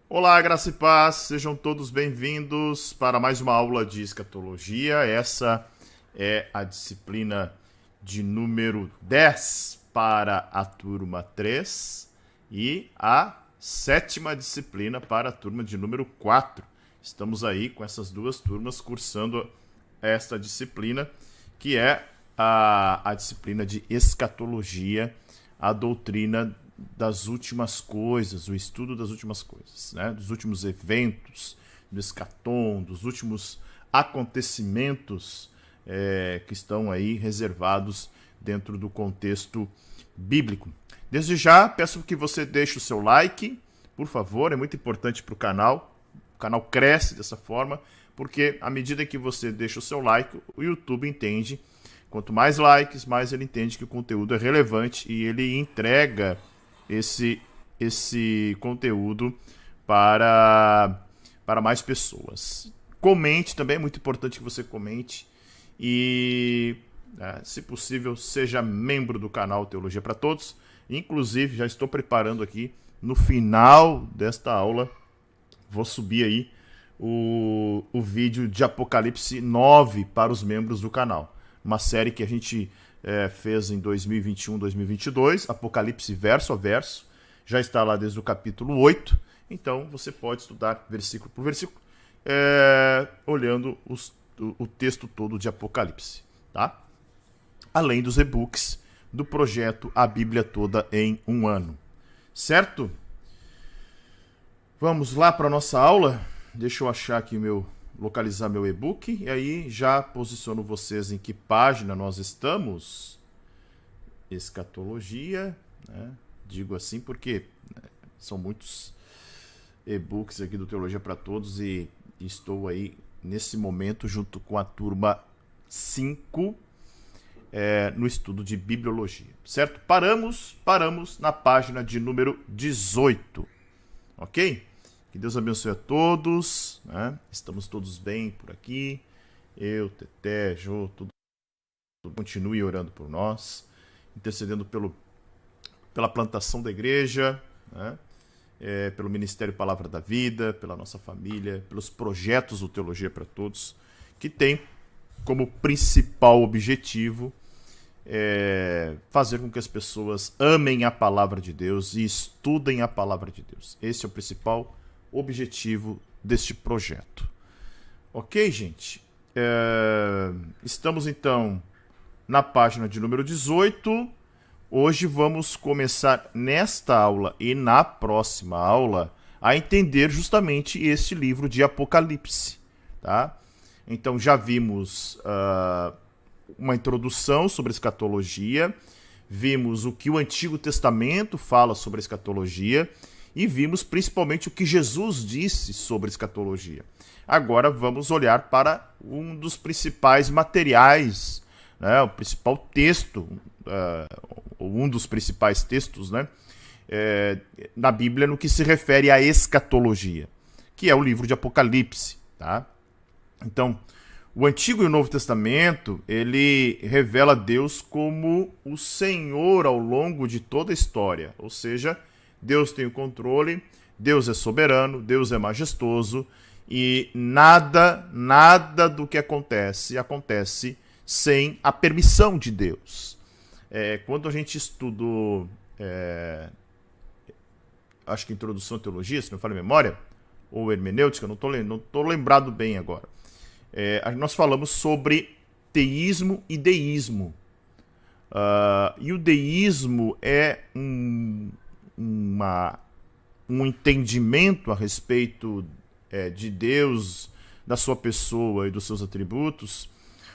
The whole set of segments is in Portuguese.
Olá, graça e paz, sejam todos bem-vindos para mais uma aula de escatologia. Essa é a disciplina de número 10 para a turma 3 e a sétima disciplina para a turma de número 4. Estamos aí com essas duas turmas cursando esta disciplina, que é a disciplina de escatologia, a doutrina das últimas coisas, o estudo das últimas coisas, né? Dos últimos eventos, do escatom, dos últimos acontecimentos que estão aí reservados dentro do contexto bíblico. Desde já, peço que você deixe o seu like, por favor, é muito importante para o canal. O canal cresce dessa forma, porque à medida que você deixa o seu like, o YouTube entende. Quanto mais likes, mais ele entende que o conteúdo é relevante e ele entrega esse conteúdo para mais pessoas. Comente também, é muito importante que você comente. E, se possível, seja membro do canal Teologia para Todos. Inclusive, já estou preparando aqui, no final desta aula, vou subir aí o vídeo de Apocalipse 9 para os membros do canal. Uma série que a gente fez em 2021, 2022, Apocalipse verso a verso. Já está lá desde o capítulo 8. Então você pode estudar versículo por versículo, olhando o texto todo de Apocalipse. Tá? Além dos e-books do projeto A Bíblia Toda em um Ano. Certo? Vamos lá para a nossa aula. Deixa eu achar aqui localizar meu e-book e aí já posiciono vocês em que página nós estamos. Escatologia, né? Digo assim porque são muitos e-books aqui do Teologia para Todos e estou aí nesse momento junto com a turma 5 no estudo de bibliologia, certo? Paramos na página de número 18, ok? Que Deus abençoe a todos, né? Estamos todos bem por aqui. Eu, Teté, Jô, tudo. Continue orando por nós, intercedendo pela plantação da igreja, né? Pelo Ministério Palavra da Vida, pela nossa família, pelos projetos do Teologia para Todos, que tem como principal objetivo fazer com que as pessoas amem a Palavra de Deus e estudem a Palavra de Deus. Esse é o principal objetivo deste projeto. Ok, gente? Estamos então na página de número 18. Hoje vamos começar nesta aula e na próxima aula a entender justamente este livro de Apocalipse. Tá? Então já vimos uma introdução sobre escatologia, vimos o que o Antigo Testamento fala sobre escatologia, e vimos principalmente o que Jesus disse sobre escatologia. Agora vamos olhar para um dos principais materiais, né, o principal texto, um dos principais textos, né, na Bíblia no que se refere à escatologia, que é o livro de Apocalipse. Tá? Então, o Antigo e o Novo Testamento, ele revela Deus como o Senhor ao longo de toda a história, ou seja, Deus tem o controle, Deus é soberano, Deus é majestoso e nada do que acontece sem a permissão de Deus. Quando a gente estudou, acho que introdução à teologia, se não me falha a memória, ou hermenêutica, não estou lembrado bem agora. Nós falamos sobre teísmo e deísmo. E o deísmo é um entendimento a respeito de Deus, da sua pessoa e dos seus atributos,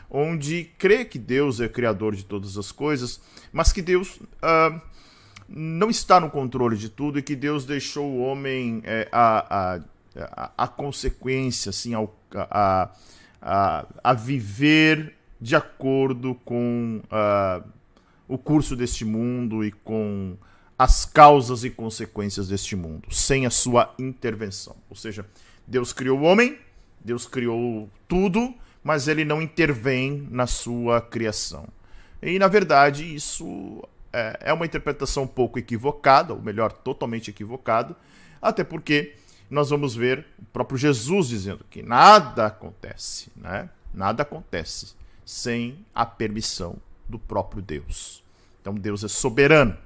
onde crê que Deus é criador de todas as coisas, mas que Deus não está no controle de tudo e que Deus deixou o homem a consequência, assim, a viver de acordo com o curso deste mundo e com as causas e consequências deste mundo, sem a sua intervenção. Ou seja, Deus criou o homem, Deus criou tudo, mas ele não intervém na sua criação. E, na verdade, isso é uma interpretação um pouco equivocada, ou melhor, totalmente equivocada, até porque nós vamos ver o próprio Jesus dizendo que nada acontece, né? Nada acontece sem a permissão do próprio Deus. Então Deus é soberano.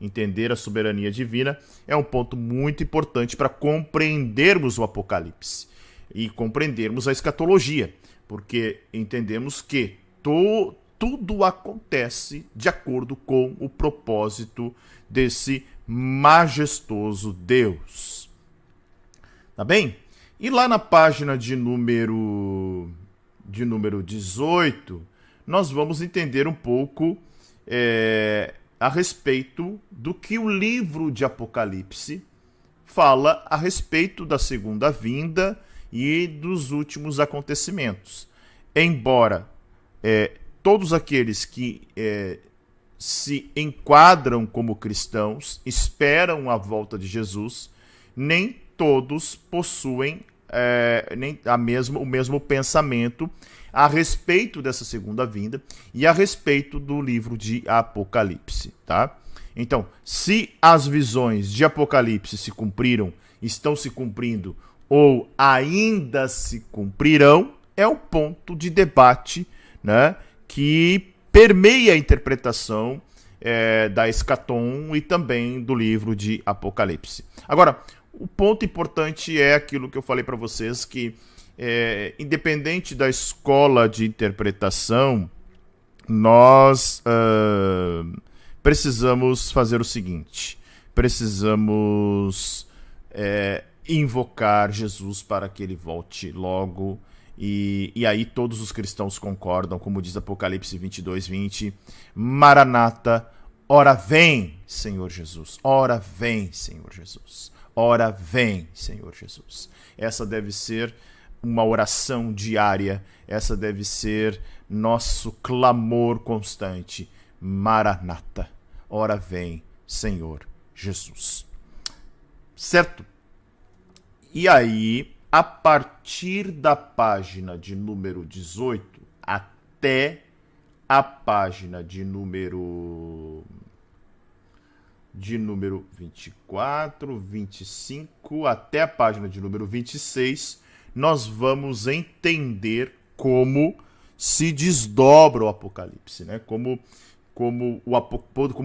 Entender a soberania divina é um ponto muito importante para compreendermos o Apocalipse e compreendermos a escatologia, porque entendemos que tudo acontece de acordo com o propósito desse majestoso Deus. Tá bem? E lá na página de número 18, nós vamos entender um pouco a respeito do que o livro de Apocalipse fala a respeito da segunda vinda e dos últimos acontecimentos. Embora todos aqueles que se enquadram como cristãos esperam a volta de Jesus, nem todos possuem o mesmo pensamento a respeito dessa segunda vinda e a respeito do livro de Apocalipse, tá? Então, se as visões de Apocalipse se cumpriram, estão se cumprindo ou ainda se cumprirão, é o ponto de debate, né, que permeia a interpretação da Eschaton e também do livro de Apocalipse. Agora, o ponto importante é aquilo que eu falei para vocês, que independente da escola de interpretação, nós precisamos fazer o seguinte: precisamos invocar Jesus para que ele volte logo. E aí todos os cristãos concordam, como diz Apocalipse 22:20, Maranata, ora vem, Senhor Jesus, ora vem, Senhor Jesus, ora vem, Senhor Jesus. Essa deve ser uma oração diária, essa deve ser nosso clamor constante. Maranata, ora vem, Senhor Jesus. Certo? E aí, a partir da página de número 18 até a página de número 24, 25, até a página de número 26, nós vamos entender como se desdobra o Apocalipse, né? Como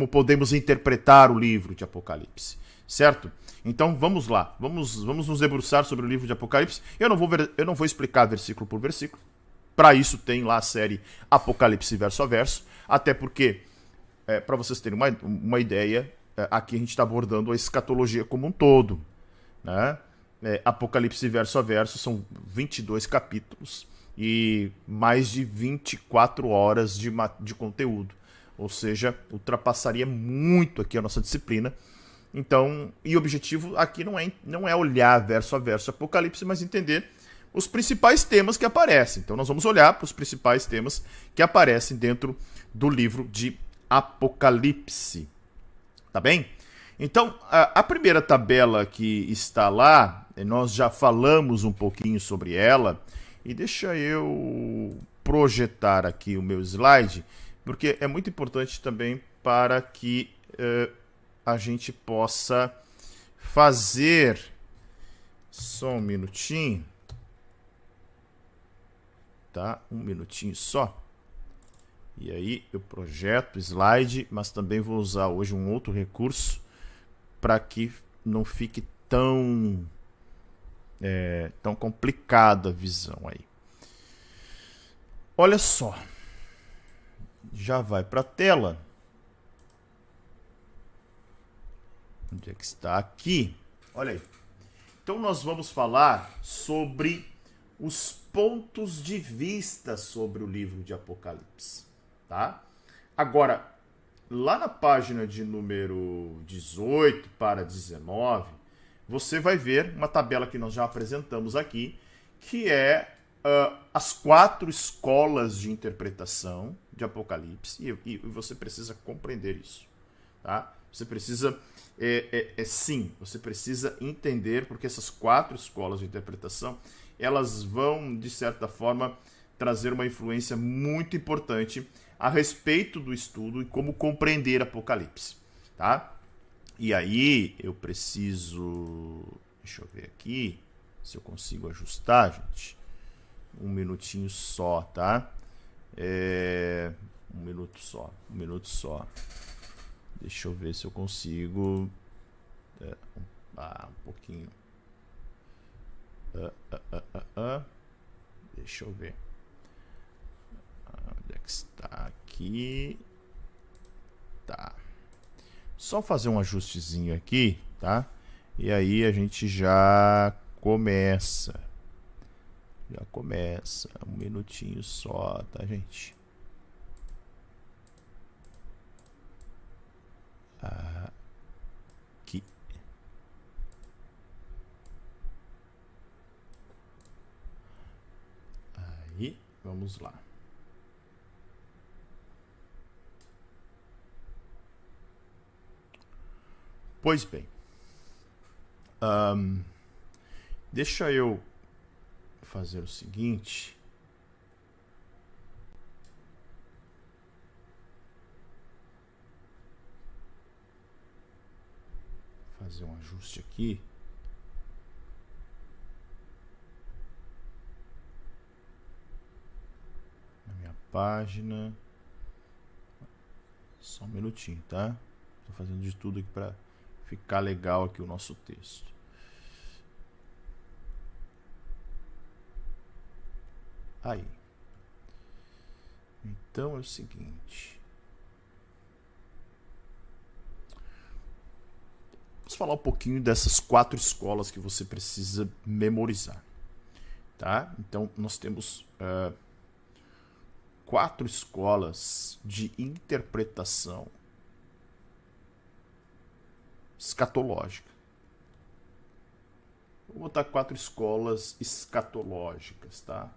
podemos interpretar o livro de Apocalipse, certo? Então vamos lá, vamos nos debruçar sobre o livro de Apocalipse. Eu não vou explicar versículo por versículo. Para isso tem lá a série Apocalipse verso a verso, até porque, para vocês terem uma ideia, aqui a gente está abordando a escatologia como um todo, né? Apocalipse verso a verso são 22 capítulos e mais de 24 horas de conteúdo. Ou seja, ultrapassaria muito aqui a nossa disciplina. Então, e o objetivo aqui não é olhar verso a verso Apocalipse, mas entender os principais temas que aparecem. Então nós vamos olhar para os principais temas que aparecem dentro do livro de Apocalipse. Tá bem? Então, a primeira tabela que está lá, nós já falamos um pouquinho sobre ela, e deixa eu projetar aqui o meu slide, porque é muito importante também para que a gente possa fazer. Só um minutinho. Tá? Um minutinho só. E aí eu projeto o slide, mas também vou usar hoje um outro recurso para que não fique tão complicada a visão aí. Olha só. Já vai para a tela. Onde é que está? Aqui. Olha aí. Então nós vamos falar sobre os pontos de vista sobre o livro de Apocalipse, tá? Agora, lá na página de número 18 para 19, você vai ver uma tabela que nós já apresentamos aqui, que é as 4 escolas de interpretação de Apocalipse, e você precisa compreender isso, tá? Você precisa, sim, você precisa entender, porque essas 4 escolas de interpretação, elas vão, de certa forma, trazer uma influência muito importante a respeito do estudo e como compreender Apocalipse, tá? E aí eu preciso Deixa eu ver aqui se eu consigo ajustar, gente. Um minutinho só, tá? Um minuto só. Deixa eu ver se eu consigo. Um pouquinho. Deixa eu ver. Onde é que está aqui? Tá. Só fazer um ajustezinho aqui, tá? E aí a gente já começa. Um minutinho só, tá, gente? Aqui. Aí, vamos lá. Pois bem. Deixa eu fazer o seguinte. Fazer um ajuste aqui. Na minha página. Só um minutinho, tá? Tô fazendo de tudo aqui para ficar legal aqui o nosso texto. Aí. Então é o seguinte. Vamos falar um pouquinho dessas 4 escolas que você precisa memorizar. Tá? Então nós temos 4 escolas de interpretação escatológica. Vou botar 4 escolas escatológicas, tá?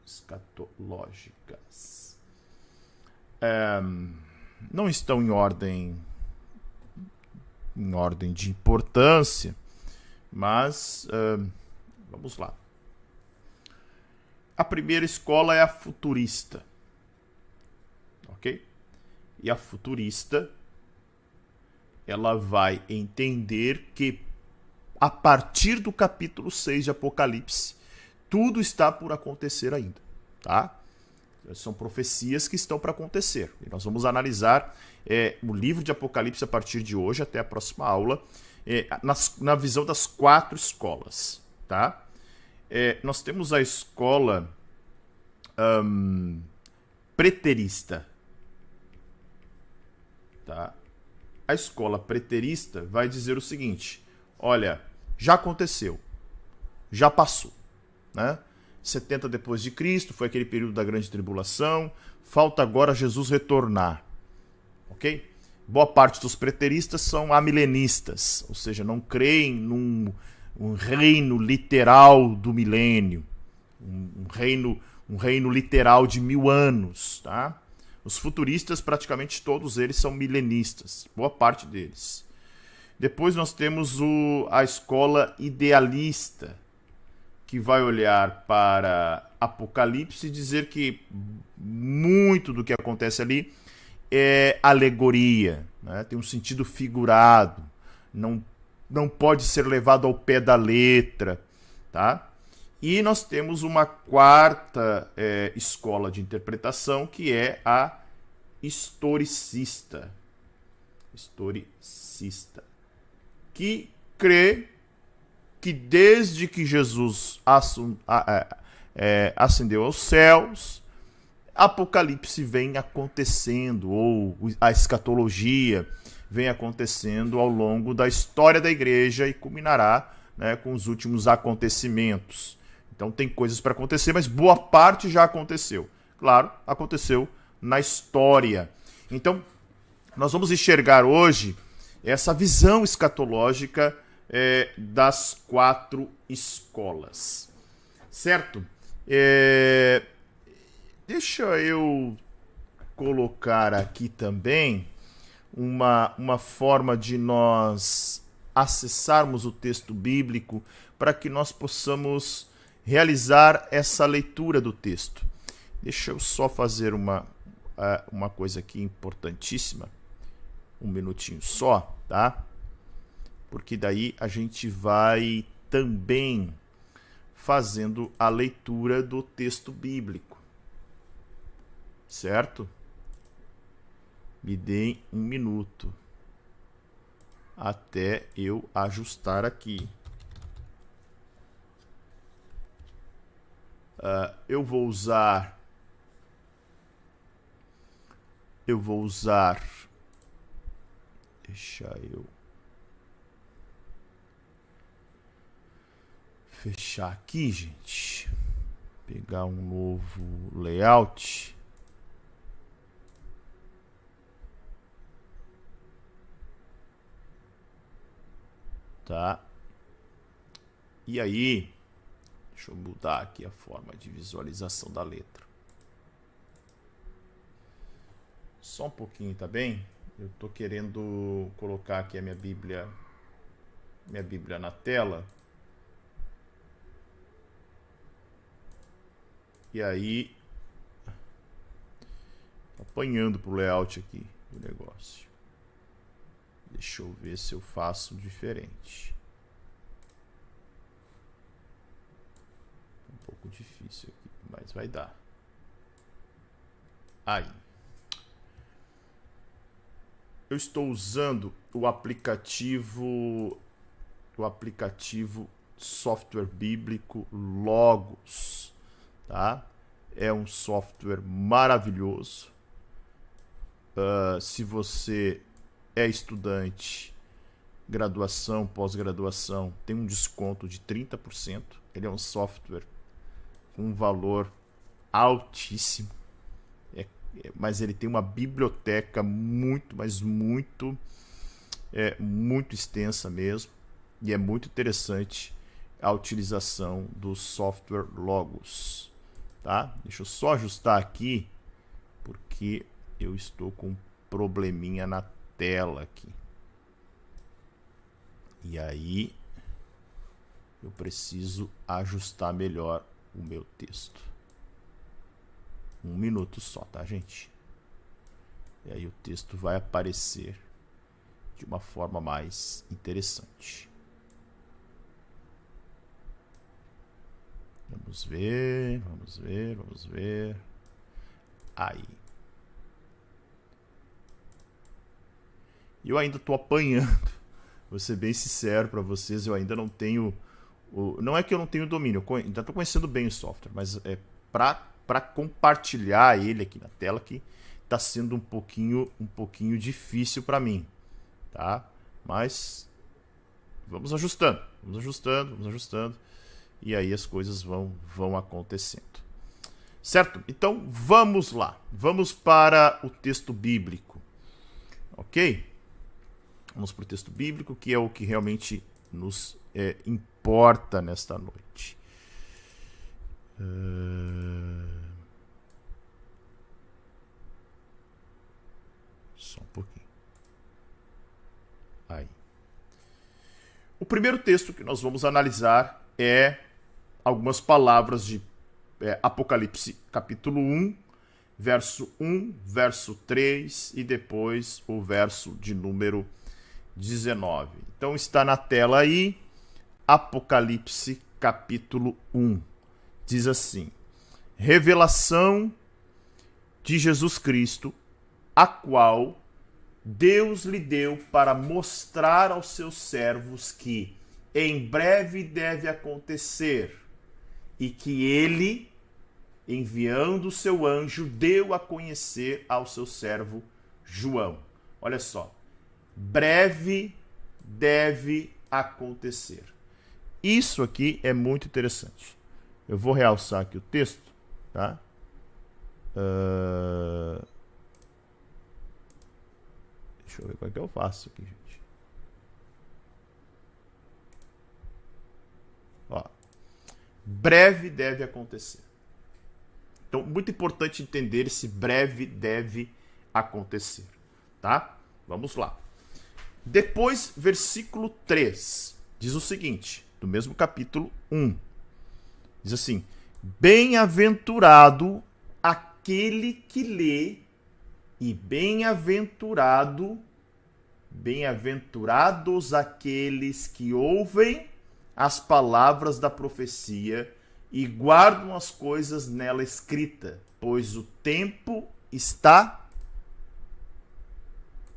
Escatológicas. Não estão em ordem de importância, mas vamos lá. A primeira escola é a futurista, ok? E a futurista, ela vai entender que a partir do capítulo 6 de Apocalipse, tudo está por acontecer ainda, tá? São profecias que estão para acontecer. E nós vamos analisar o livro de Apocalipse a partir de hoje, até a próxima aula, na visão das 4 escolas, tá? Nós temos a escola preterista. Tá? A escola preterista vai dizer o seguinte: olha, já aconteceu, já passou, né? 70 depois de Cristo foi aquele período da grande tribulação, falta agora Jesus retornar, ok? Boa parte dos preteristas são amilenistas, ou seja, não creem num reino literal do milênio, um reino literal de 1000 anos, tá? Os futuristas, praticamente todos eles são milenistas, boa parte deles. Depois nós temos a escola idealista, que vai olhar para Apocalipse e dizer que muito do que acontece ali é alegoria, né? Tem um sentido figurado, não pode ser levado ao pé da letra, tá? E nós temos uma quarta escola de interpretação, que é a historicista. Que crê que desde que Jesus ascendeu aos céus, Apocalipse vem acontecendo, ou a escatologia vem acontecendo ao longo da história da igreja e culminará, né, com os últimos acontecimentos. Então tem coisas para acontecer, mas boa parte já aconteceu. Claro, aconteceu na história. Então, nós vamos enxergar hoje essa visão escatológica das 4 escolas. Certo? Deixa eu colocar aqui também uma forma de nós acessarmos o texto bíblico para que nós possamos realizar essa leitura do texto. Deixa eu só fazer uma coisa aqui importantíssima. Um minutinho só, tá? porque daí a gente vai também fazendo a leitura do texto bíblico. Certo? Me deem um minuto até eu ajustar aqui. Eu vou usar. Deixa eu fechar aqui, gente. Pegar um novo layout. Tá? E aí, deixa eu mudar aqui a forma de visualização da letra. Só um pouquinho, tá bem? Eu tô querendo colocar aqui a minha Bíblia na tela. E aí, apanhando pro layout aqui do negócio. Deixa eu ver se eu faço diferente. Um pouco difícil aqui, mas vai dar. Aí. Eu estou usando o aplicativo software bíblico Logos, tá? É um software maravilhoso. Se você é estudante, graduação, pós-graduação, tem um desconto de 30%. Ele é um software com um valor altíssimo. Mas ele tem uma biblioteca muito extensa mesmo. E é muito interessante a utilização do software Logos. Tá? Deixa eu só ajustar aqui, porque eu estou com um probleminha na tela aqui. E aí eu preciso ajustar melhor o meu texto. Um minuto só, tá, gente? E aí o texto vai aparecer de uma forma mais interessante. Vamos ver. Aí. E eu ainda estou apanhando. Vou ser bem sincero para vocês, eu ainda não tenho... Não é que eu não tenho domínio, eu ainda estou conhecendo bem o software, mas é para compartilhar ele aqui na tela que está sendo um pouquinho difícil para mim, tá? Mas vamos ajustando. E aí as coisas vão acontecendo. Certo? Então vamos lá. Vamos para o texto bíblico. Ok? Vamos para o texto bíblico, que é o que realmente nos importa nesta noite. Só um pouquinho. Aí. O primeiro texto que nós vamos analisar é algumas palavras de Apocalipse capítulo 1, verso 1, verso 3 e depois o verso de número 19. Então está na tela aí, Apocalipse capítulo 1. Diz assim: revelação de Jesus Cristo, a qual Deus lhe deu para mostrar aos seus servos que em breve deve acontecer, e que ele, enviando o seu anjo, deu a conhecer ao seu servo João. Olha só, breve deve acontecer. Isso aqui é muito interessante. Eu vou realçar aqui o texto, tá? Deixa eu ver como é que eu faço aqui, gente. Ó, breve deve acontecer. Então, muito importante entender esse breve deve acontecer, tá? Vamos lá. Depois, versículo 3, diz o seguinte, do mesmo capítulo 1. Diz assim: bem-aventurado aquele que lê, e bem-aventurado Bem-aventurados aqueles que ouvem as palavras da profecia e guardam as coisas nela escritas, pois o tempo está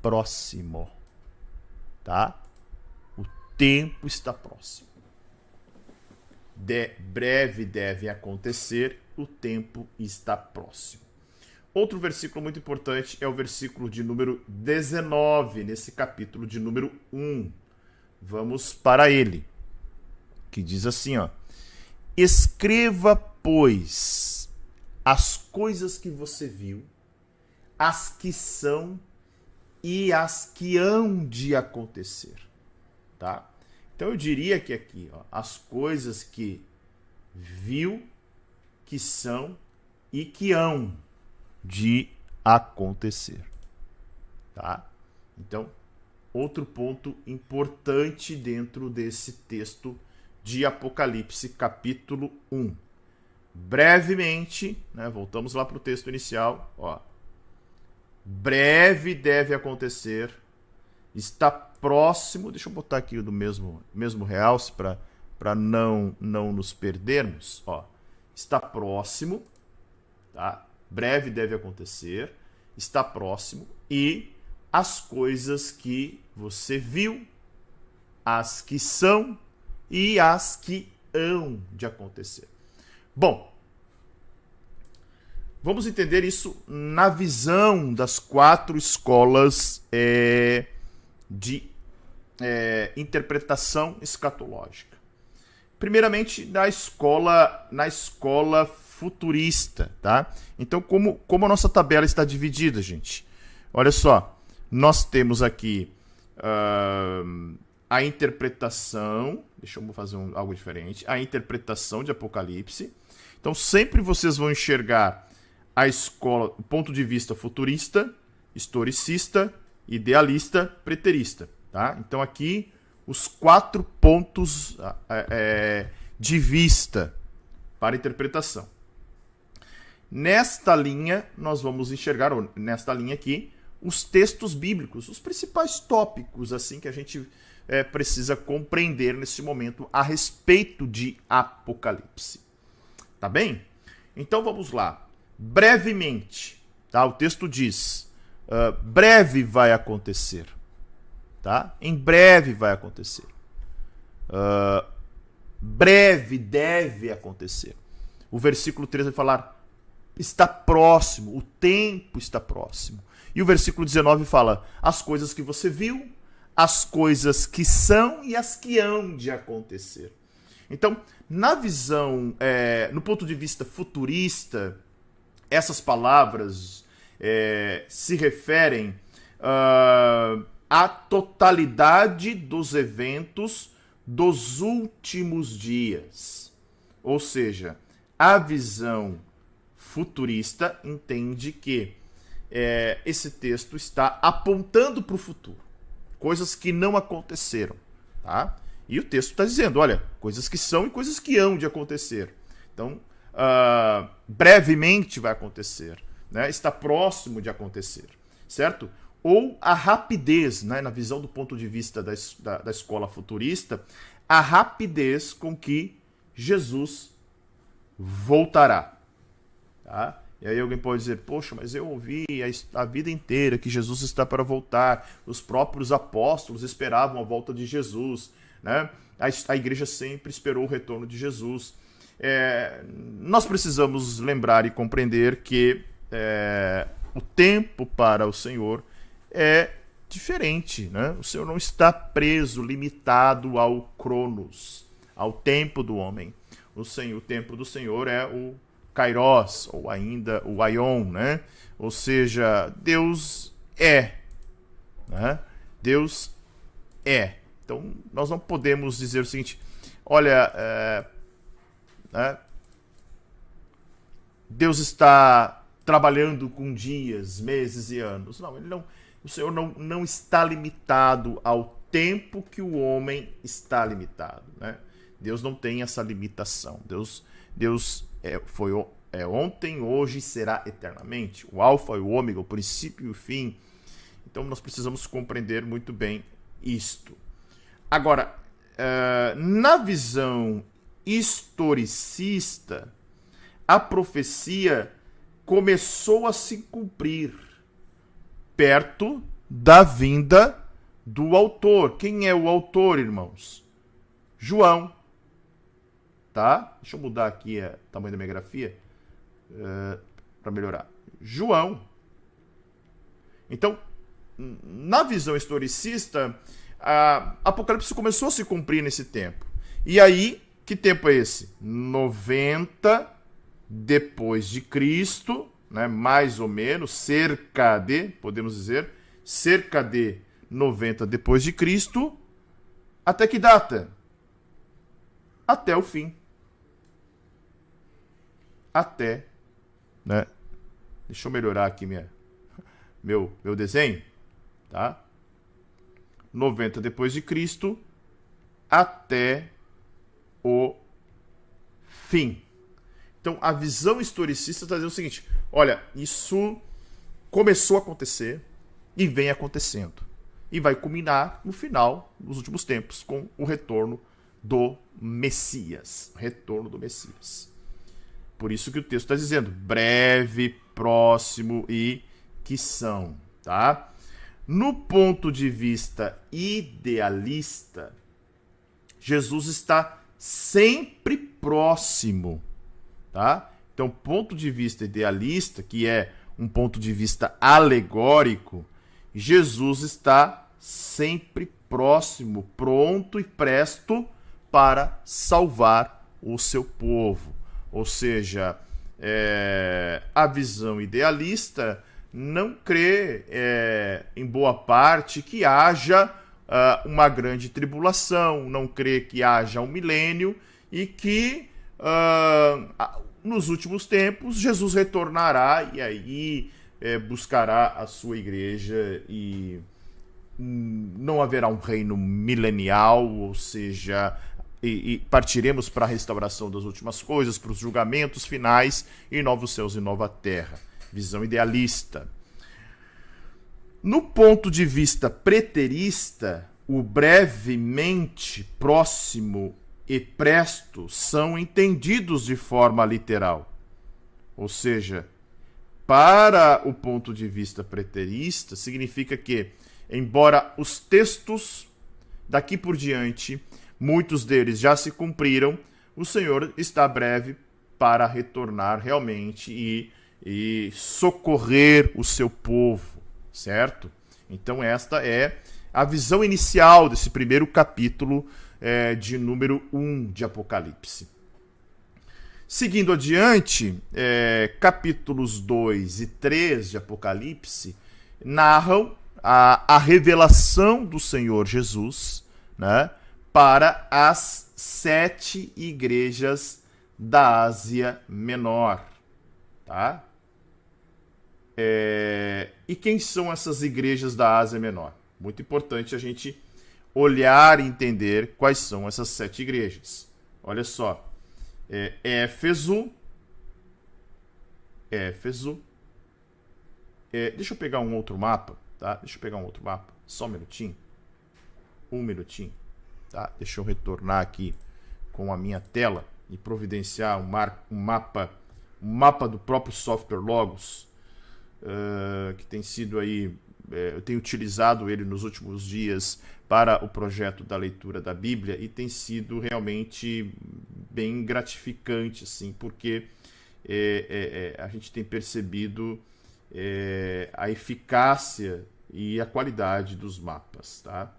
próximo. Tá? O tempo está próximo. Breve deve acontecer, o tempo está próximo. Outro versículo muito importante é o versículo de número 19, nesse capítulo de número 1. Vamos para ele, que diz assim, ó: escreva, pois, as coisas que você viu, as que são e as que hão de acontecer. Tá? Então eu diria que aqui, ó, as coisas que viu, que são e que hão de acontecer. Tá? Então, outro ponto importante dentro desse texto de Apocalipse, capítulo 1. Brevemente, né, voltamos lá para o texto inicial, ó. Breve deve acontecer, está próximo, deixa eu botar aqui do mesmo realce para não nos perdermos, ó. Está próximo, tá? Breve deve acontecer, está próximo, e as coisas que você viu, as que são e as que hão de acontecer. Bom, vamos entender isso na visão das 4 escolas de interpretação escatológica. Primeiramente, na escola futurista, tá? Então, como a nossa tabela está dividida, gente? Olha só, nós temos aqui a interpretação, deixa eu fazer algo diferente, a interpretação de Apocalipse. Então, sempre vocês vão enxergar a escola, o ponto de vista futurista, historicista, idealista, preterista, tá? Então, aqui, os 4 pontos de vista para interpretação. Nesta linha, nós vamos enxergar, nesta linha aqui, os textos bíblicos, os principais tópicos assim que a gente precisa compreender nesse momento a respeito de Apocalipse. Tá bem? Então vamos lá. Brevemente, tá? O texto diz, breve vai acontecer. Tá? Em breve vai acontecer. Breve deve acontecer. O versículo 3 vai falar, está próximo, o tempo está próximo. E o versículo 19 fala, as coisas que você viu, as coisas que são e as que hão de acontecer. Então, na visão, no ponto de vista futurista, essas palavras se referem à totalidade dos eventos dos últimos dias. Ou seja, a visão futurista entende que esse texto está apontando para o futuro. Coisas que não aconteceram. Tá? E o texto está dizendo, olha, coisas que são e coisas que hão de acontecer. Então, brevemente vai acontecer. Né? Está próximo de acontecer. Certo? Ou a rapidez, né? Na visão do ponto de vista da escola futurista, a rapidez com que Jesus voltará. Tá? E aí alguém pode dizer, poxa, mas eu ouvi a vida inteira que Jesus está para voltar. Os próprios apóstolos esperavam a volta de Jesus. Né? A igreja sempre esperou o retorno de Jesus. Nós precisamos lembrar e compreender que o tempo para o Senhor é diferente. Né? O Senhor não está preso, limitado ao Cronos, ao tempo do homem. O tempo do Senhor é o Kairos, ou ainda o Aion, né? Ou seja, Deus é. Né? Deus é. Então, nós não podemos dizer o seguinte, olha, Deus está trabalhando com dias, meses e anos. Não, o Senhor não está limitado ao tempo que o homem está limitado. Né? Deus não tem essa limitação. Deus foi ontem, hoje e será eternamente. O alfa e o ômega, o princípio e o fim. Então nós precisamos compreender muito bem isto. Agora, na visão historicista, a profecia começou a se cumprir perto da vinda do autor. Quem é o autor, irmãos? João. Tá? Deixa eu mudar aqui o tamanho da minha grafia para melhorar. João. Então, na visão historicista, Apocalipse começou a se cumprir nesse tempo. E aí, que tempo é esse? 90 depois de Cristo, né? Mais ou menos, cerca de, podemos dizer, cerca de 90 depois de Cristo, até que data? Até o fim. Até, né? Deixa eu melhorar aqui meu desenho, tá? 90 depois de Cristo até o fim. Então, a visão historicista está dizendo o seguinte: olha, isso começou a acontecer e vem acontecendo. E vai culminar no final, nos últimos tempos, com o retorno do Messias. O retorno do Messias. Por isso que o texto está dizendo breve, próximo e que são, tá? No ponto de vista idealista, Jesus está sempre próximo, tá? Então, ponto de vista idealista, que é um ponto de vista alegórico, Jesus está sempre próximo, pronto e presto para salvar o seu povo. Ou seja, a visão idealista não crê, em boa parte, que haja uma grande tribulação, não crê que haja um milênio e que nos últimos tempos Jesus retornará e aí buscará a sua igreja e não haverá um reino milenial, ou seja, e partiremos para a restauração das últimas coisas, para os julgamentos finais e novos céus e nova terra. Visão idealista. No ponto de vista preterista, o brevemente, próximo e presto são entendidos de forma literal. Ou seja, para o ponto de vista preterista, significa que, embora os textos daqui por diante, muitos deles já se cumpriram, o Senhor está breve para retornar realmente e socorrer o seu povo, certo? Então esta é a visão inicial desse primeiro capítulo de número 1 de Apocalipse. Seguindo adiante, capítulos 2 e 3 de Apocalipse narram a revelação do Senhor Jesus, né, para as 7 igrejas da Ásia Menor. Tá? E quem são essas igrejas da Ásia Menor? Muito importante a gente olhar e entender quais são essas 7 igrejas. Olha só. Éfeso. Deixa eu pegar um outro mapa, tá? Deixa eu pegar um outro mapa. Só um minutinho. Tá? Deixa eu retornar aqui com a minha tela e providenciar um mapa do próprio software Logos, que tem sido aí, eu tenho utilizado ele nos últimos dias para o projeto da leitura da Bíblia e tem sido realmente bem gratificante, assim, porque a gente tem percebido a eficácia e a qualidade dos mapas, tá?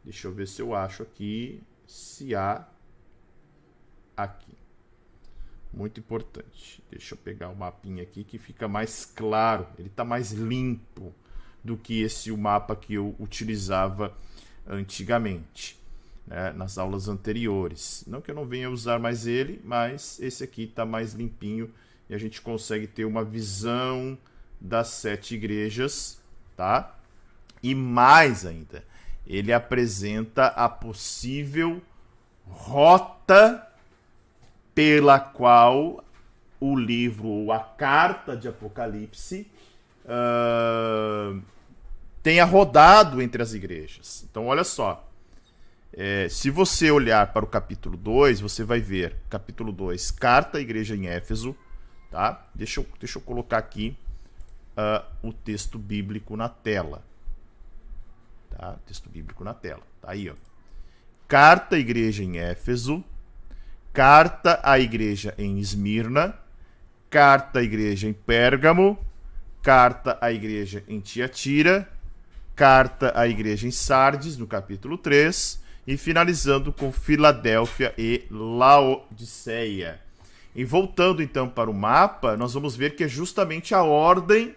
Deixa eu ver se eu acho aqui, se há aqui. Muito importante. Deixa eu pegar o mapinha aqui que fica mais claro. Ele está mais limpo do que o mapa que eu utilizava antigamente, né, nas aulas anteriores. Não que eu não venha usar mais ele, mas esse aqui está mais limpinho e a gente consegue ter uma visão das 7 igrejas, tá? E mais ainda, ele apresenta a possível rota pela qual o livro ou a carta de Apocalipse tenha rodado entre as igrejas. Então, olha só. Se você olhar para o capítulo 2, você vai ver, capítulo 2, carta à igreja em Éfeso. Tá? Deixa eu colocar aqui o texto bíblico na tela. Tá? Texto bíblico na tela. Tá aí, ó. Carta à igreja em Éfeso, carta à igreja em Esmirna, carta à igreja em Pérgamo, carta à igreja em Tiatira, carta à igreja em Sardes, no capítulo 3, e finalizando com Filadélfia e Laodiceia. E voltando então para o mapa, nós vamos ver que é justamente a ordem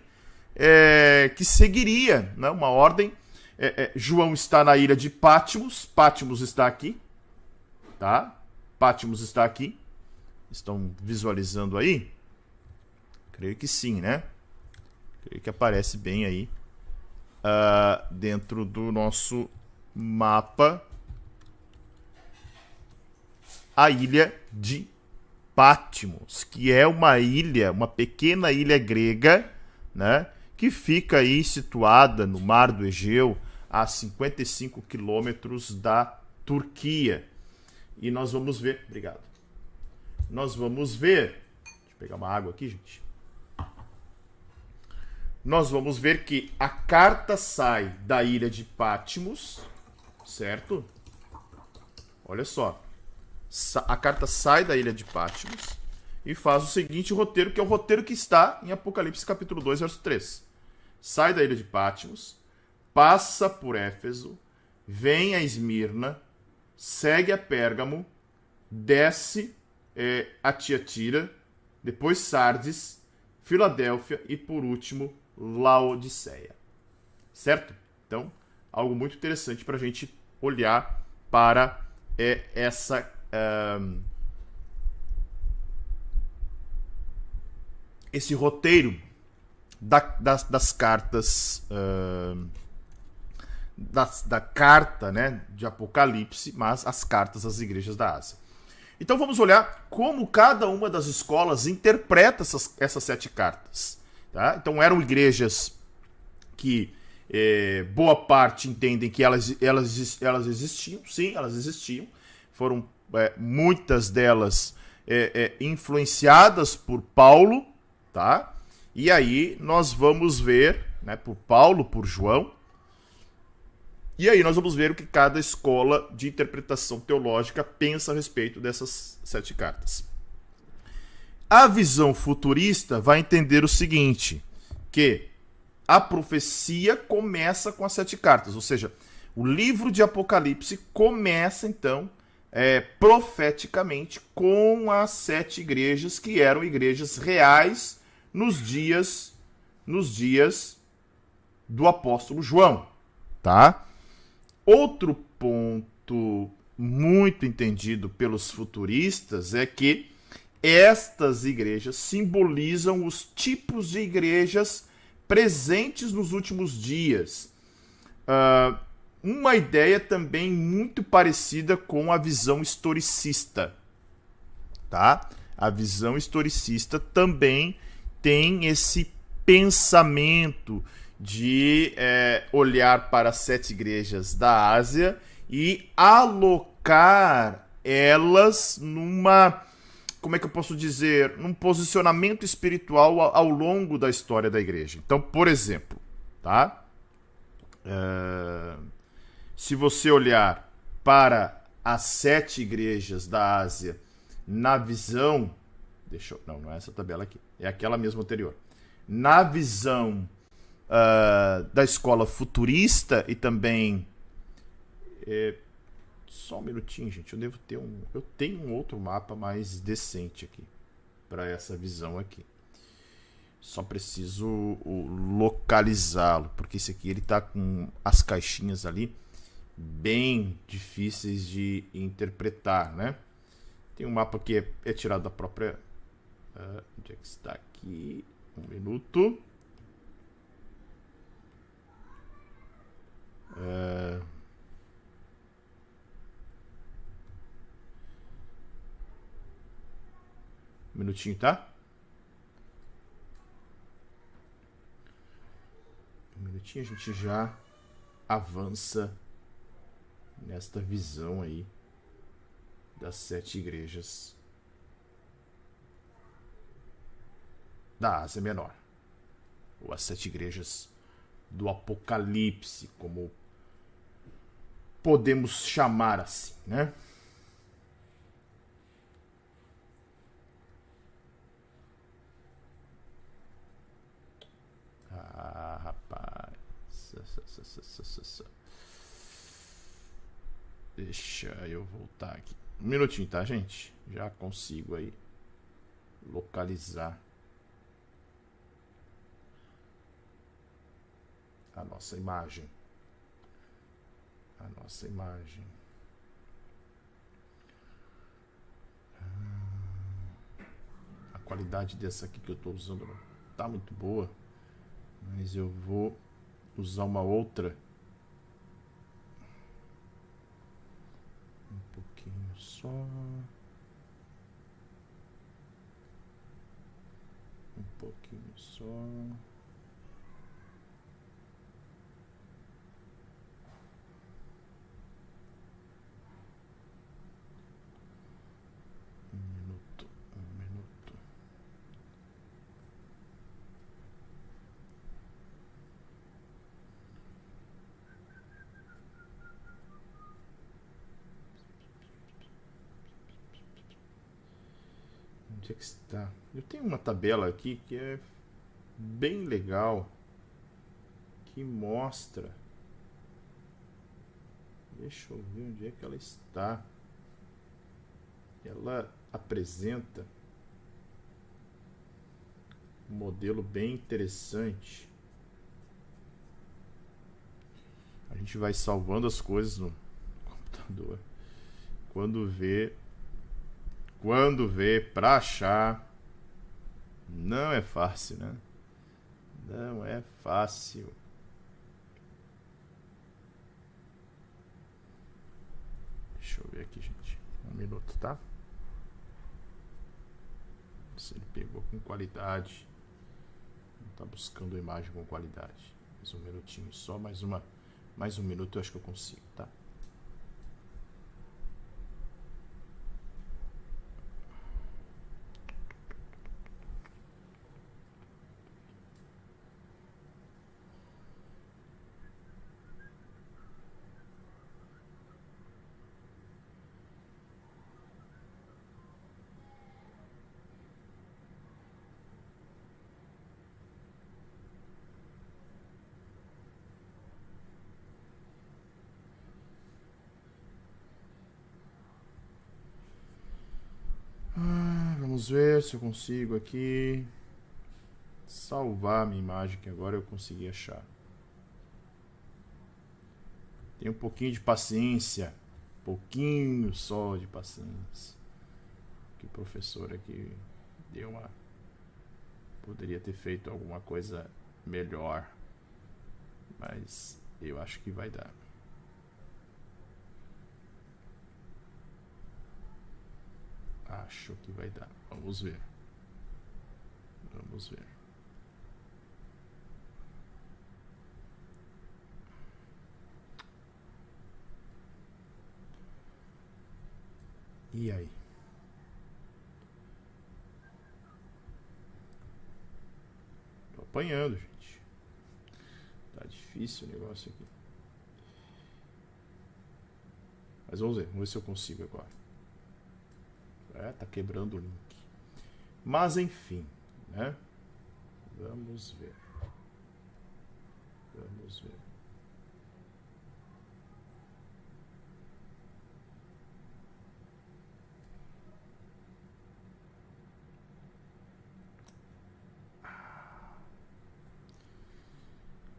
que seguiria, né? Uma ordem. João está na ilha de Patmos. Patmos está aqui, tá? Patmos está aqui. Estão visualizando aí? Creio que sim, né? Creio que aparece bem aí dentro do nosso mapa a ilha de Patmos, que é uma ilha, uma pequena ilha grega, né? Que fica aí situada no Mar do Egeu, a 55 quilômetros da Turquia. E nós vamos ver... Obrigado. Nós vamos ver... Deixa eu pegar uma água aqui, gente. Nós vamos ver que a carta sai da ilha de Patmos, certo? Olha só. A carta sai da ilha de Patmos e faz o seguinte roteiro, que é o roteiro que está em Apocalipse capítulo 2, verso 3. Sai da ilha de Patmos, passa por Éfeso, vem a Esmirna, segue a Pérgamo, desce a Tiatira, depois Sardes, Filadélfia e, por último, Laodiceia. Certo? Então, algo muito interessante para a gente olhar para esse roteiro das cartas, da carta, né, de Apocalipse, mas as cartas às igrejas da Ásia. Então vamos olhar como cada uma das escolas interpreta essas 7 cartas. Tá? Então eram igrejas que boa parte entendem que elas existiam. Sim, elas existiam. Foram muitas delas influenciadas por Paulo, tá? E aí nós vamos ver, né, por Paulo, por João, e aí nós vamos ver o que cada escola de interpretação teológica pensa a respeito dessas 7 cartas. A visão futurista vai entender o seguinte, que a profecia começa com as 7 cartas, ou seja, o livro de Apocalipse começa então profeticamente com as 7 igrejas que eram igrejas reais nos dias do apóstolo João, tá? Outro ponto muito entendido pelos futuristas é que estas igrejas simbolizam os tipos de igrejas presentes nos últimos dias. Uma ideia também muito parecida com a visão historicista, tá? A visão historicista também tem esse pensamento de olhar para as 7 igrejas da Ásia e alocar elas numa, como é que eu posso dizer, num posicionamento espiritual ao longo da história da igreja. Então, por exemplo, tá? Se você olhar para as 7 igrejas da Ásia na visão... Não é essa tabela aqui. É aquela mesma anterior. Na visão da escola futurista e também... só um minutinho, gente. Eu tenho um outro mapa mais decente aqui para essa visão aqui. Só preciso localizá-lo, porque esse aqui ele tá com as caixinhas ali bem difíceis de interpretar, né? Tem um mapa que é tirado da própria... onde é que está aqui? Um minuto. Um minutinho, tá? Um minutinho a gente já avança nesta visão aí das 7 igrejas da Ásia Menor, ou as 7 igrejas do Apocalipse, como podemos chamar assim, né? Ah, rapaz. Deixa eu voltar aqui. Um minutinho, tá, gente? Já consigo aí localizar a nossa imagem. A qualidade dessa aqui que eu tô usando não tá muito boa, mas eu vou usar uma outra. Um pouquinho só. Um pouquinho só. Um minuto. Onde é que está? Eu tenho uma tabela aqui que é bem legal, que mostra. Deixa eu ver onde é que ela está. Ela apresenta um modelo bem interessante. A gente vai salvando as coisas no computador. Quando vê pra achar, não é fácil, né? Não é fácil. Deixa eu ver aqui, gente. Um minuto, tá? Se ele pegou com qualidade. Não tá buscando a imagem com qualidade. Mais um minutinho só, mais um minuto eu acho que eu consigo, tá? Vamos ver se eu consigo aqui salvar a minha imagem, que agora eu consegui achar. Tem um pouquinho de paciência, pouquinho só de paciência. Que o professor aqui poderia ter feito alguma coisa melhor, mas eu acho que vai dar. Acho que vai dar. Vamos ver. E aí? Tô apanhando, gente. Tá difícil o negócio aqui. Mas vamos ver se eu consigo agora. Tá quebrando o link. Mas enfim, né? Vamos ver.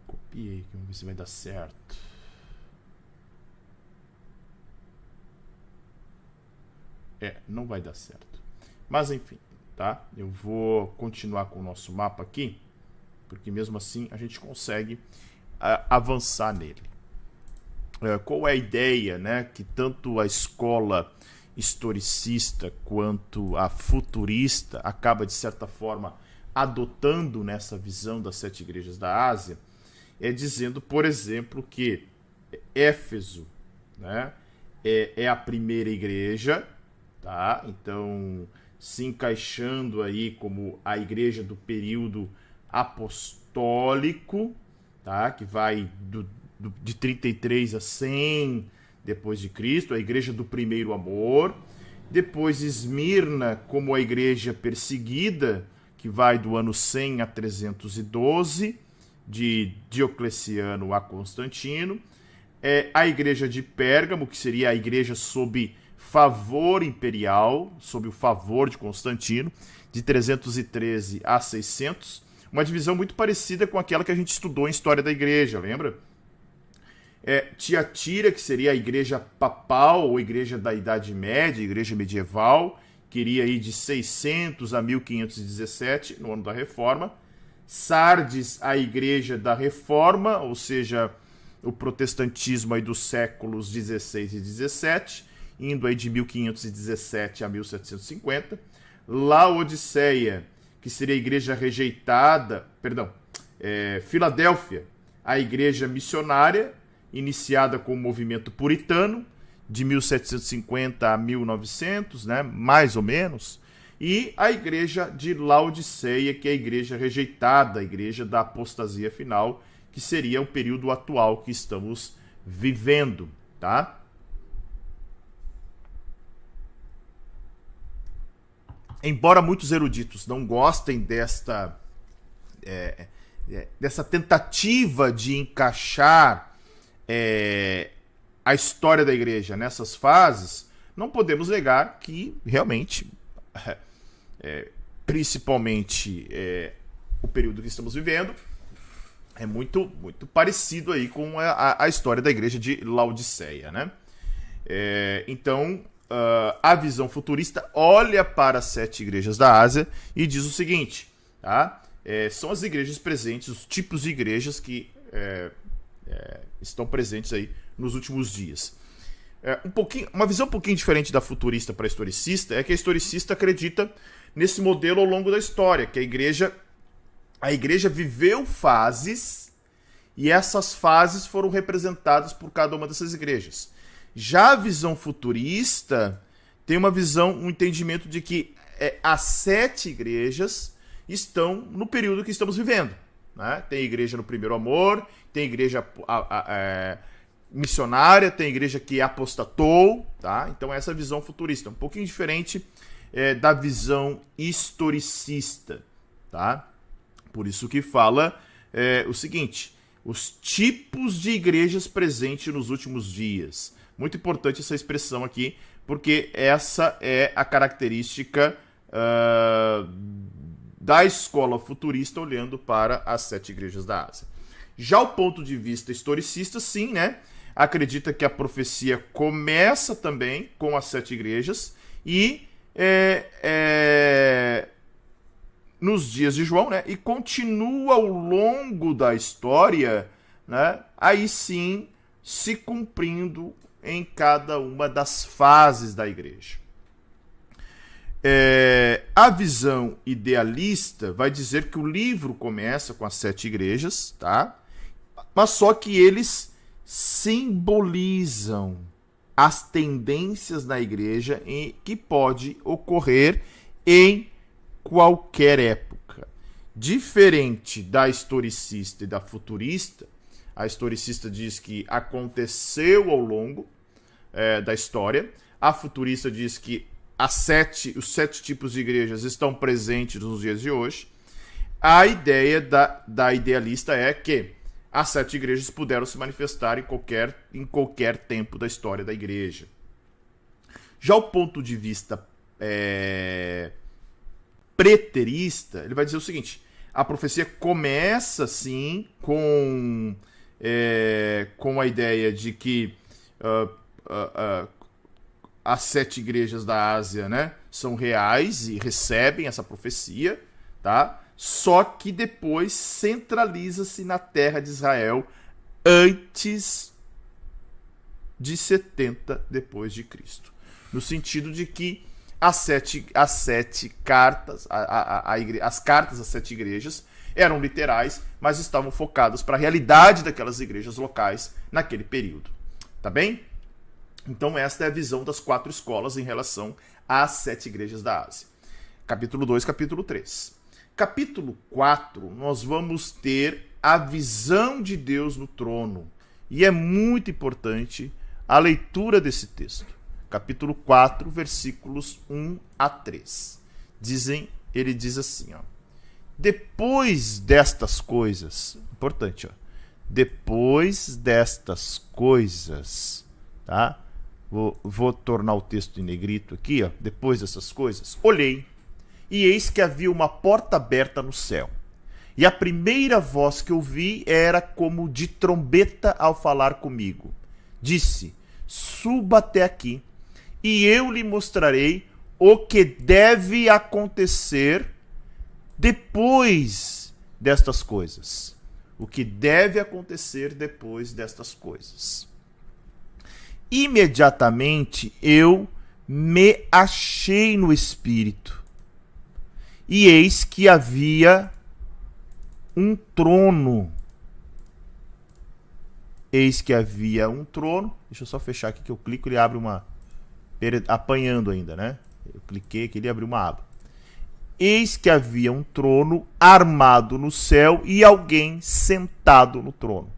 Copiei aqui, vamos ver se vai dar certo. Não vai dar certo. Mas enfim, tá? Eu vou continuar com o nosso mapa aqui, porque mesmo assim a gente consegue avançar nele. Qual é a ideia, né, que tanto a escola historicista quanto a futurista acaba, de certa forma, adotando nessa visão das 7 igrejas da Ásia? dizendo, por exemplo, que Éfeso, né, é a primeira igreja, tá? Então, se encaixando aí como a igreja do período apostólico, tá? Que vai de 33 a 100 depois de Cristo, a igreja do primeiro amor. Depois Esmirna como a igreja perseguida, que vai do ano 100 a 312, de Diocleciano a Constantino. A igreja de Pérgamo, que seria a igreja sob favor imperial, sob o favor de Constantino, de 313 a 600. Uma divisão muito parecida com aquela que a gente estudou em História da Igreja, lembra? Tiatira, que seria a igreja papal, ou igreja da Idade Média, igreja medieval, que iria aí de 600 a 1517, no ano da Reforma. Sardes, a igreja da Reforma, ou seja, o protestantismo aí dos séculos 16 e 17, indo aí de 1517 a 1750. Laodiceia, que seria a igreja rejeitada, Filadélfia, a igreja missionária, iniciada com o movimento puritano, de 1750 a 1900, né, mais ou menos, e a igreja de Laodiceia, que é a igreja rejeitada, a igreja da apostasia final, que seria o período atual que estamos vivendo, tá? Embora muitos eruditos não gostem dessa tentativa de encaixar a história da igreja nessas fases, não podemos negar que realmente, principalmente o período que estamos vivendo, é muito, muito parecido aí com a história da igreja de Laodiceia, né? Então, a visão futurista olha para as 7 igrejas da Ásia e diz o seguinte, tá? São as igrejas presentes, os tipos de igrejas que estão presentes aí nos últimos dias. Uma visão um pouquinho diferente da futurista para a historicista é que a historicista acredita nesse modelo ao longo da história, que a igreja viveu fases e essas fases foram representadas por cada uma dessas igrejas. Já a visão futurista tem um entendimento de que as 7 igrejas estão no período que estamos vivendo, né? Tem igreja no primeiro amor, tem igreja missionária, tem igreja que apostatou, tá? Então essa é a visão futurista, um pouquinho diferente da visão historicista, tá? Por isso que fala o seguinte, os tipos de igrejas presentes nos últimos dias. Muito importante essa expressão aqui, porque essa é a característica da escola futurista olhando para as 7 igrejas da Ásia. Já o ponto de vista historicista, sim, né? Acredita que a profecia começa também com as 7 igrejas e nos dias de João, né? E continua ao longo da história, né? Aí sim se cumprindo em cada uma das fases da igreja. A visão idealista vai dizer que o livro começa com as 7 igrejas, tá? Mas só que eles simbolizam as tendências na igreja que pode ocorrer em qualquer época. Diferente da historicista e da futurista, a historicista diz que aconteceu ao longo da história, a futurista diz que os 7 tipos de igrejas estão presentes nos dias de hoje. A ideia da idealista é que as 7 igrejas puderam se manifestar em qualquer tempo da história da igreja. Já o ponto de vista preterista, ele vai dizer o seguinte, a profecia começa sim com a ideia de que as 7 igrejas da Ásia, né, são reais e recebem essa profecia, tá? Só que depois centraliza-se na terra de Israel antes de 70 depois de Cristo. No sentido de que as 7 cartas, as cartas às 7 igrejas, Eram literais, mas estavam focadas para a realidade daquelas igrejas locais naquele período. Tá bem? Então esta é a visão das 4 escolas em relação às 7 igrejas da Ásia. Capítulo 2, capítulo 3. Capítulo 4, nós vamos ter a visão de Deus no trono. E é muito importante a leitura desse texto. Capítulo 4, versículos 1 a 3. Ele diz assim, ó. Depois destas coisas, importante, ó. Depois destas coisas, tá? Vou tornar o texto em negrito aqui, ó. Depois dessas coisas, olhei, e eis que havia uma porta aberta no céu. E a primeira voz que ouvi era como de trombeta ao falar comigo. Disse, suba até aqui, e eu lhe mostrarei o que deve acontecer depois destas coisas. O que deve acontecer depois destas coisas. Imediatamente eu me achei no espírito, e eis que havia um trono. Eis que havia um trono. Deixa eu só fechar aqui que eu clico e ele abre uma... Apanhando ainda, né? Eu cliquei aqui e ele abriu uma aba. Eis que havia um trono armado no céu e alguém sentado no trono.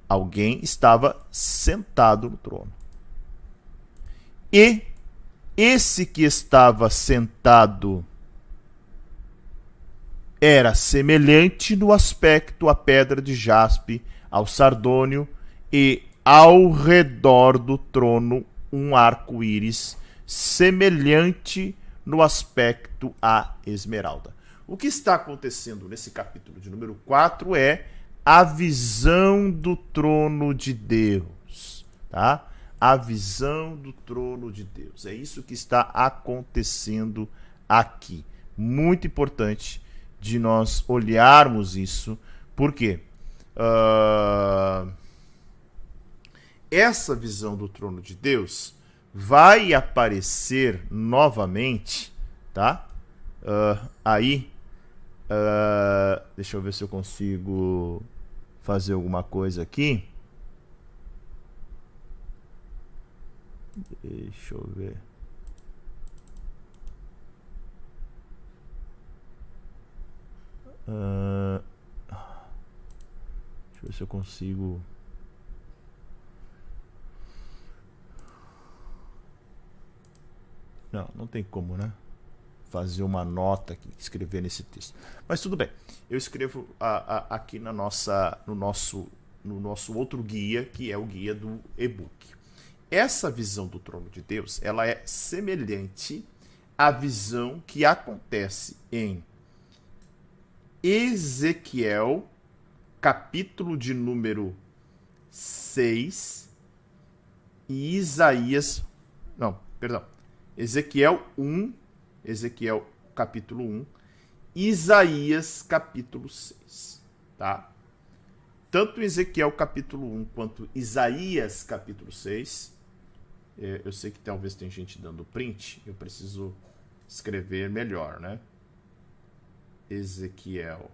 Alguém estava sentado no trono. E esse que estava sentado era semelhante no aspecto à pedra de jaspe, ao sardônio, e ao redor do trono um arco-íris semelhante no aspecto à esmeralda. O que está acontecendo nesse capítulo de número 4 é a visão do trono de Deus, tá? A visão do trono de Deus. É isso que está acontecendo aqui. Muito importante de nós olharmos isso, porque essa visão do trono de Deus vai aparecer novamente, tá? Deixa eu ver se eu consigo fazer alguma coisa aqui. Deixa eu ver. Deixa eu ver se eu consigo. Não tem como, né? Fazer uma nota aqui, escrever nesse texto. Mas tudo bem. Eu escrevo aqui no nosso outro guia, que é o guia do e-book. Essa visão do trono de Deus, ela é semelhante à visão que acontece em Ezequiel, capítulo de número 6, e Isaías... Não, perdão. Ezequiel 1, Ezequiel capítulo 1, Isaías capítulo 6, tá? Tanto Ezequiel capítulo 1 quanto Isaías capítulo 6, eu sei que talvez tem gente dando print, eu preciso escrever melhor, né? Ezequiel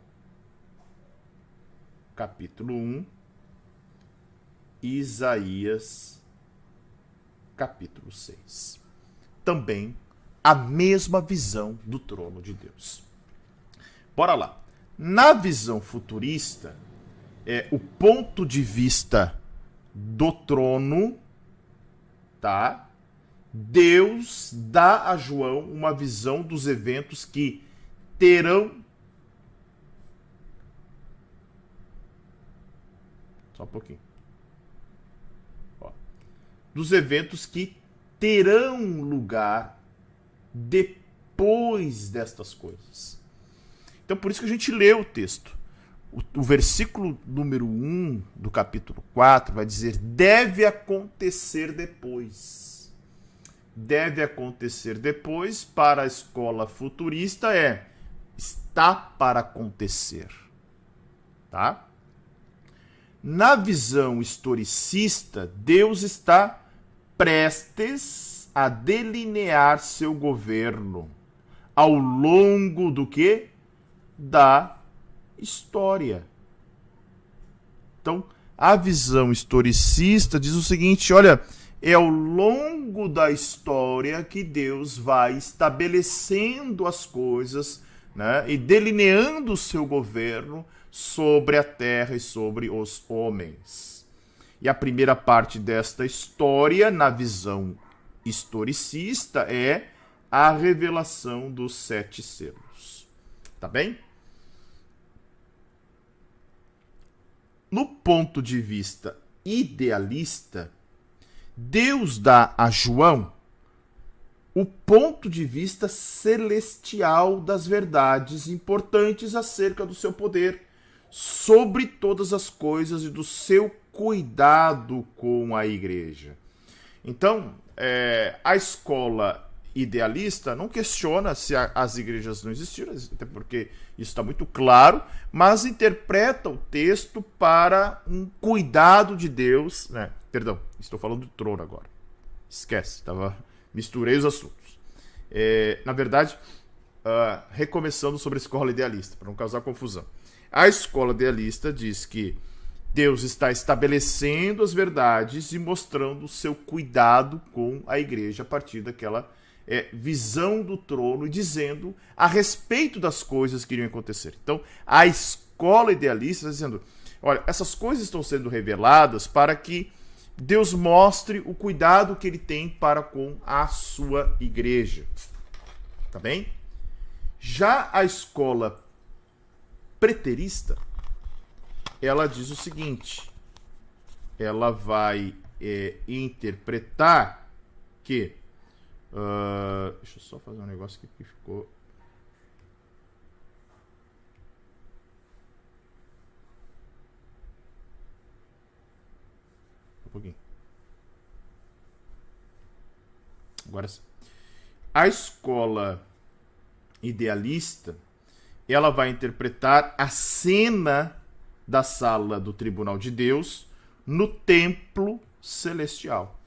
capítulo 1, Isaías capítulo 6. Também a mesma visão do trono de Deus. Bora lá. Na visão futurista, o ponto de vista do trono, tá? Deus dá a João uma visão dos eventos que terão... Só um pouquinho. Ó. Dos eventos que terão lugar depois destas coisas. Então, por isso que a gente lê o texto. O versículo número 1 do capítulo 4 vai dizer: deve acontecer depois. Deve acontecer depois, para a escola futurista, está para acontecer. Tá? Na visão historicista, Deus está prestes a delinear seu governo ao longo do quê? da história. Então, a visão historicista diz o seguinte, olha, é ao longo da história que Deus vai estabelecendo as coisas, né, e delineando o seu governo sobre a terra e sobre os homens. E a primeira parte desta história, na visão historicista, é a revelação dos 7 selos. Tá bem? No ponto de vista idealista, Deus dá a João o ponto de vista celestial das verdades importantes acerca do seu poder sobre todas as coisas e do seu cuidado com a igreja. Então, a escola idealista não questiona se as igrejas não existiram, até porque isso está muito claro, mas interpreta o texto para um cuidado de Deus, né? Perdão, estou falando do trono agora. Esquece, misturei os assuntos. Na verdade, recomeçando sobre a escola idealista, para não causar confusão. A escola idealista diz que Deus está estabelecendo as verdades e mostrando o seu cuidado com a igreja a partir daquela visão do trono e dizendo a respeito das coisas que iriam acontecer. Então, a escola idealista está dizendo, olha, essas coisas estão sendo reveladas para que Deus mostre o cuidado que ele tem para com a sua igreja. Tá bem? Já a escola preterista, ela diz o seguinte, ela vai interpretar que deixa eu só fazer um negócio aqui que ficou um pouquinho. Agora sim. A escola idealista, ela vai interpretar a cena da sala do tribunal de Deus no templo celestial,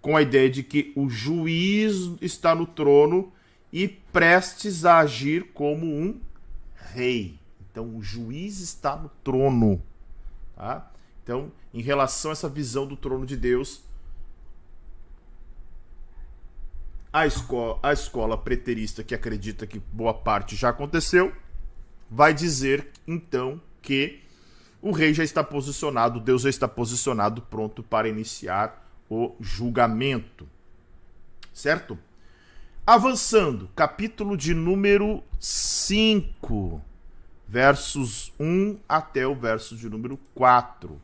com a ideia de que o juiz está no trono e prestes a agir como um rei. Então, o juiz está no trono. Tá? Então, em relação a essa visão do trono de Deus, a escola preterista, que acredita que boa parte já aconteceu, vai dizer, então, que o rei já está posicionado, Deus já está posicionado, pronto para iniciar o julgamento. Certo? Avançando, capítulo de número 5, versos 1 até o verso de número 4.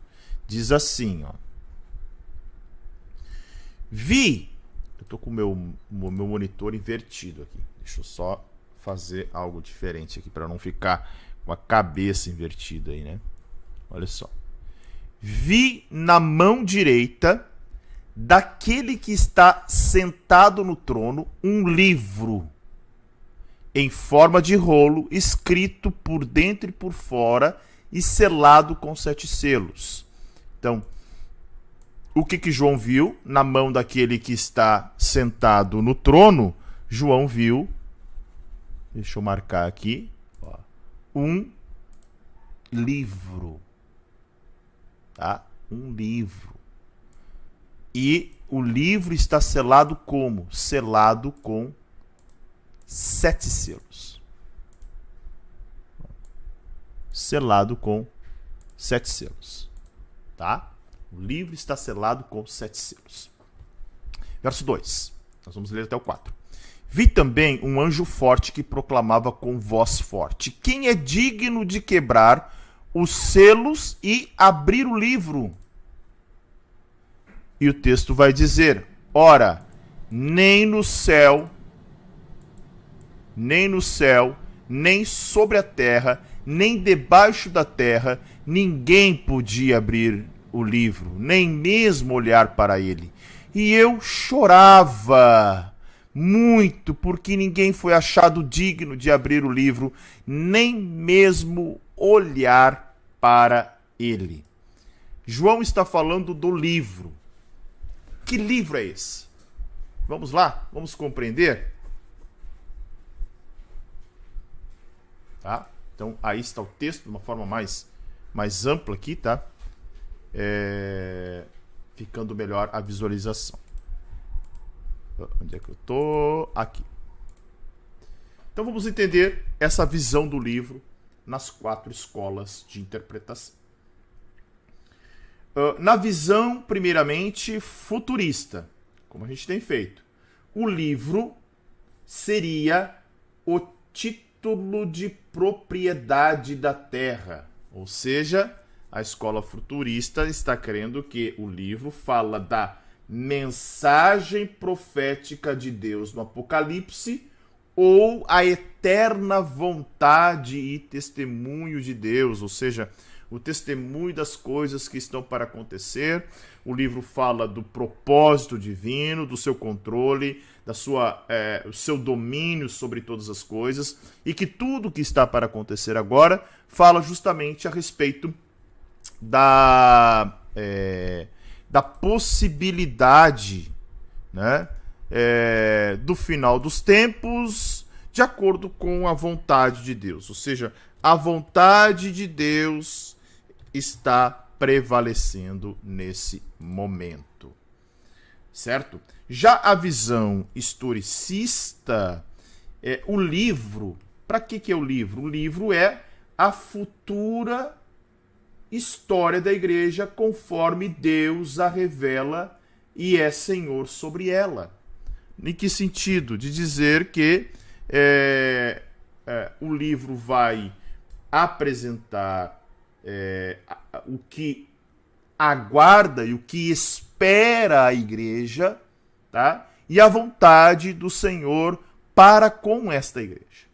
Diz assim, ó. Vi, eu tô com o meu monitor invertido aqui. Deixa eu só fazer algo diferente aqui para não ficar com a cabeça invertida aí, né? Olha só. Vi na mão direita daquele que está sentado no trono um livro em forma de rolo, escrito por dentro e por fora e selado com 7 selos. Então, o que João viu na mão daquele que está sentado no trono? João viu, deixa eu marcar aqui, ó, um livro. Tá? Um livro. E o livro está selado como? Selado com 7 selos. Selado com 7 selos. Tá? O livro está selado com 7 selos. Verso 2. Nós vamos ler até o 4. Vi também um anjo forte que proclamava com voz forte: quem é digno de quebrar os selos e abrir o livro? E o texto vai dizer: ora, nem no céu, nem sobre a terra, nem debaixo da terra, ninguém podia abrir o livro, nem mesmo olhar para ele. E eu chorava muito, porque ninguém foi achado digno de abrir o livro, nem mesmo olhar para ele. João está falando do livro. Que livro é esse? Vamos lá? Vamos compreender? Tá? Então, aí está o texto de uma forma mais ampla aqui, tá? Ficando melhor a visualização. Onde é que eu tô? Aqui. Então, vamos entender essa visão do livro nas 4 escolas de interpretação. Na visão, primeiramente, futurista, como a gente tem feito, o livro seria o título de propriedade da Terra. Ou seja, a escola futurista está querendo que o livro fala da mensagem profética de Deus no Apocalipse ou a eterna vontade e testemunho de Deus, ou seja, o testemunho das coisas que estão para acontecer. O livro fala do propósito divino, do seu controle, o seu domínio sobre todas as coisas, e que tudo que está para acontecer agora fala justamente a respeito da possibilidade, né, do final dos tempos, de acordo com a vontade de Deus. Ou seja, a vontade de Deus está prevalecendo nesse momento, certo? Já a visão historicista, o livro, para que é o livro? O livro é a futura história da igreja conforme Deus a revela e é Senhor sobre ela. Em que sentido? De dizer que o livro vai apresentar o que aguarda e o que espera a igreja, tá? E a vontade do Senhor para com esta igreja.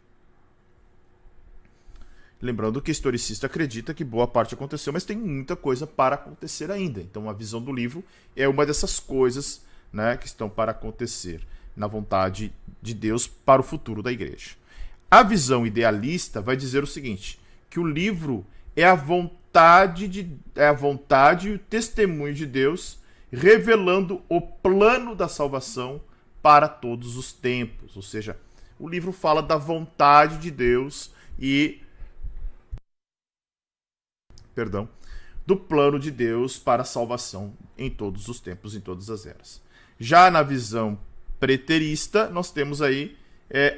Lembrando que o historicista acredita que boa parte aconteceu, mas tem muita coisa para acontecer ainda. Então a visão do livro é uma dessas coisas, né, que estão para acontecer na vontade de Deus para o futuro da igreja. A visão idealista vai dizer o seguinte, que o livro é a vontade e o testemunho de Deus revelando o plano da salvação para todos os tempos. Ou seja, o livro fala da vontade de Deus e do plano de Deus para a salvação em todos os tempos, em todas as eras. Já na visão preterista, nós temos aí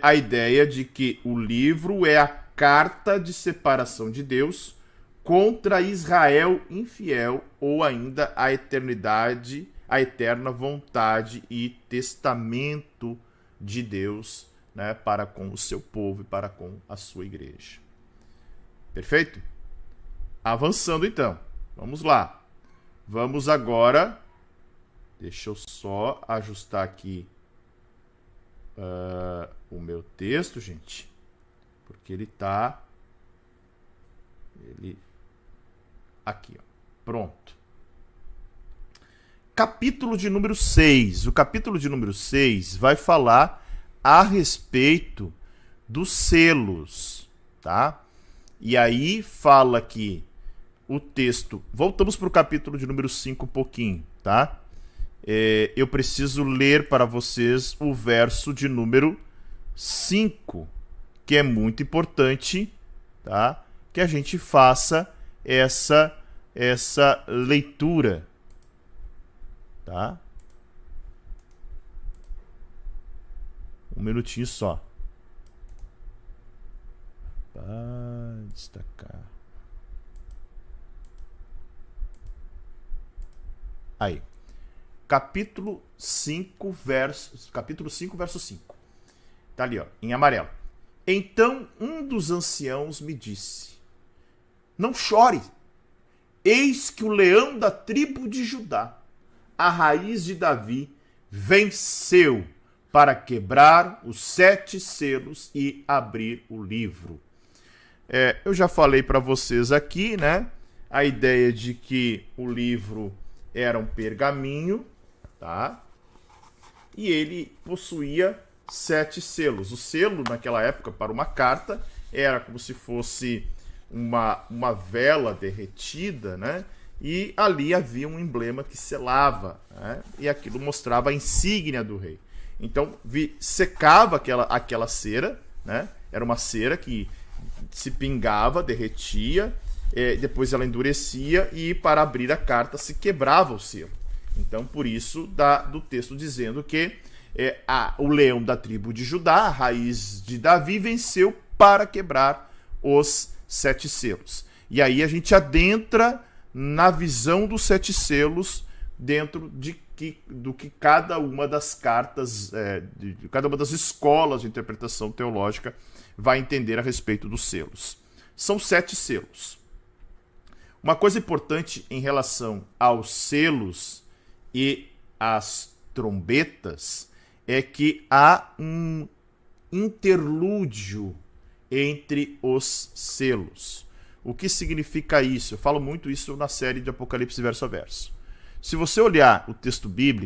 a ideia de que o livro é a carta de separação de Deus contra Israel infiel ou ainda a eternidade, a eterna vontade e testamento de Deus, né, para com o seu povo e para com a sua igreja. Perfeito? Avançando então, vamos lá. Vamos agora, deixa eu só ajustar aqui o meu texto, gente, porque ele tá aqui, ó. Pronto. Capítulo de número 6. O capítulo de número 6 vai falar a respeito dos selos, tá? E aí fala que o texto... Voltamos para o capítulo de número 5 um pouquinho, tá? Eu preciso ler para vocês o verso de número 5, que é muito importante, tá? Que a gente faça essa leitura, tá? Um minutinho só. Para destacar. Aí. Capítulo 5, verso 5. Tá ali, ó, em amarelo. Então um dos anciãos me disse: não chore, eis que o leão da tribo de Judá, a raiz de Davi, venceu para quebrar os 7 selos e abrir o livro. Eu já falei para vocês aqui, né, a ideia de que o livro era um pergaminho, tá? E ele possuía 7 selos. O selo, naquela época, para uma carta, era como se fosse uma vela derretida, né? E ali havia um emblema que selava, né? E aquilo mostrava a insígnia do rei. Então, secava aquela cera, né? Era uma cera que se pingava, derretia, depois ela endurecia e para abrir a carta se quebrava o selo. Então, por isso, do texto dizendo que o leão da tribo de Judá, a raiz de Davi, venceu para quebrar os 7 selos. E aí a gente adentra na visão dos 7 selos dentro do que cada uma das cartas, de cada uma das escolas de interpretação teológica vai entender a respeito dos selos. São 7 selos. Uma coisa importante em relação aos selos e às trombetas é que há um interlúdio entre os selos. O que significa isso? Eu falo muito isso na série de Apocalipse verso a verso. Se você olhar o texto bíblico,